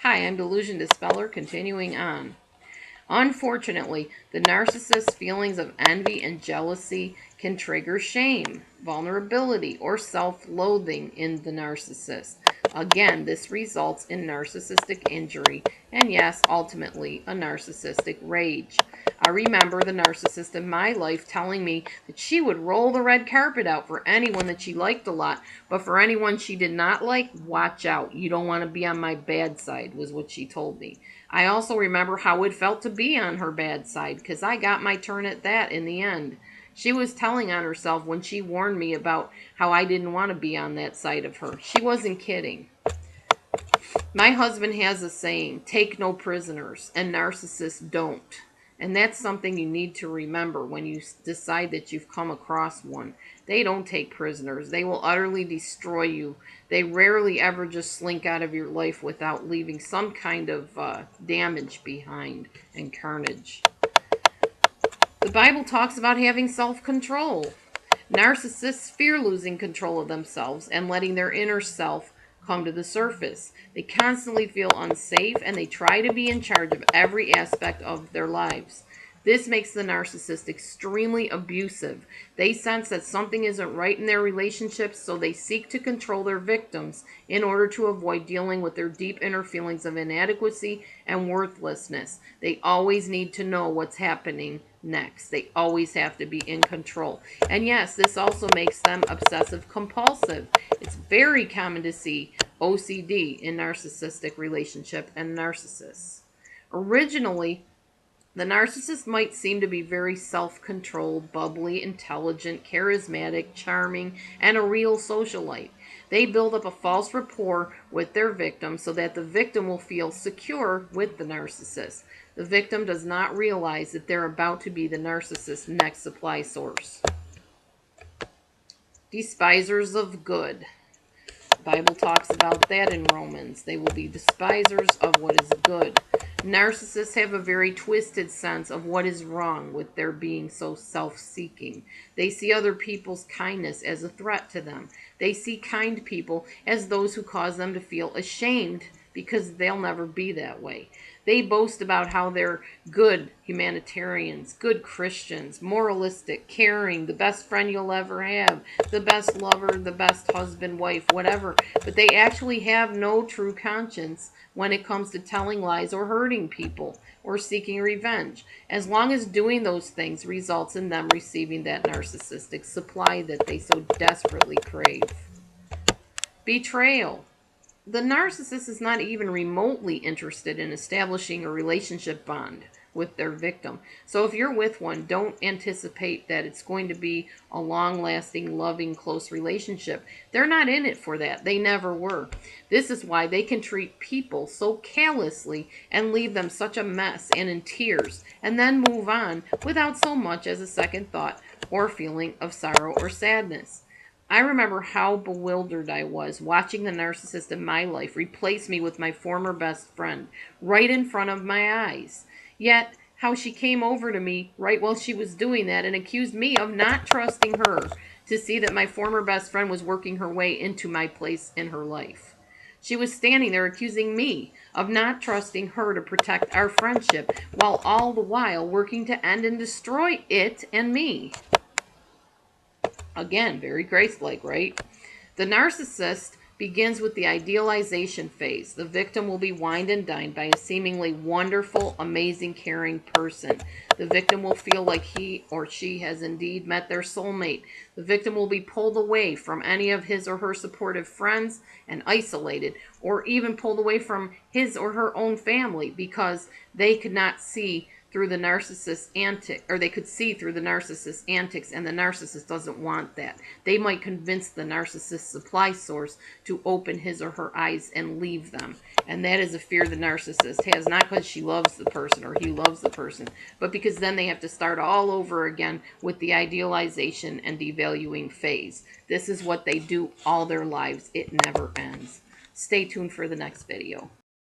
Hi, I'm Delusion Dispeller, continuing on. Unfortunately, the narcissist's feelings of envy and jealousy can trigger shame, vulnerability, or self-loathing in the narcissist. Again, this results in narcissistic injury and, yes, ultimately, a narcissistic rage. I remember the narcissist in my life telling me that she would roll the red carpet out for anyone that she liked a lot, but for anyone she did not like, watch out. You don't want to be on my bad side, was what she told me. I also remember how it felt to be on her bad side, because I got my turn at that in the end. She was telling on herself when she warned me about how I didn't want to be on that side of her. She wasn't kidding. My husband has a saying, take no prisoners, and narcissists don't. And that's something you need to remember when you decide that you've come across one. They don't take prisoners. They will utterly destroy you. They rarely ever just slink out of your life without leaving some kind of damage behind and carnage. The Bible talks about having self-control. Narcissists fear losing control of themselves and letting their inner self come to the surface. They constantly feel unsafe and they try to be in charge of every aspect of their lives. This makes the narcissist extremely abusive. They sense that something isn't right in their relationships, so they seek to control their victims in order to avoid dealing with their deep inner feelings of inadequacy and worthlessness. They always need to know what's happening next. They always have to be in control. And yes, this also makes them obsessive-compulsive. It's very common to see OCD in narcissistic relationship and narcissists. Originally, the narcissist might seem to be very self-controlled, bubbly, intelligent, charismatic, charming, and a real socialite. They build up a false rapport with their victim so that the victim will feel secure with the narcissist. The victim does not realize that they're about to be the narcissist's next supply source. Despisers of good. The Bible talks about that in Romans. They will be despisers of what is good. Narcissists have a very twisted sense of what is wrong with their being so self-seeking. They see other people's kindness as a threat to them. They see kind people as those who cause them to feel ashamed because they'll never be that way. They boast about how they're good humanitarians, good Christians, moralistic, caring, the best friend you'll ever have, the best lover, the best husband, wife, whatever. But they actually have no true conscience when it comes to telling lies or hurting people or seeking revenge. As long as doing those things results in them receiving that narcissistic supply that they so desperately crave. Betrayal. The narcissist is not even remotely interested in establishing a relationship bond with their victim. So if you're with one, don't anticipate that it's going to be a long-lasting, loving, close relationship. They're not in it for that. They never were. This is why they can treat people so callously and leave them such a mess and in tears, and then move on without so much as a second thought or feeling of sorrow or sadness. I remember how bewildered I was watching the narcissist in my life replace me with my former best friend right in front of my eyes. Yet, how she came over to me right while she was doing that and accused me of not trusting her to see that my former best friend was working her way into my place in her life. She was standing there accusing me of not trusting her to protect our friendship while all the while working to end and destroy it and me. Again, very Grace-like, right? The narcissist begins with the idealization phase. The victim will be wined and dined by a seemingly wonderful, amazing, caring person. The victim will feel like he or she has indeed met their soulmate. The victim will be pulled away from any of his or her supportive friends and isolated, or even pulled away from his or her own family because they could not see through the narcissist's antics, or they could see through the narcissist's antics, and the narcissist doesn't want that. They might convince the narcissist's supply source to open his or her eyes and leave them. And that is a fear the narcissist has, not because she loves the person or he loves the person, but because then they have to start all over again with the idealization and devaluing phase. This is what they do all their lives. It never ends. Stay tuned for the next video.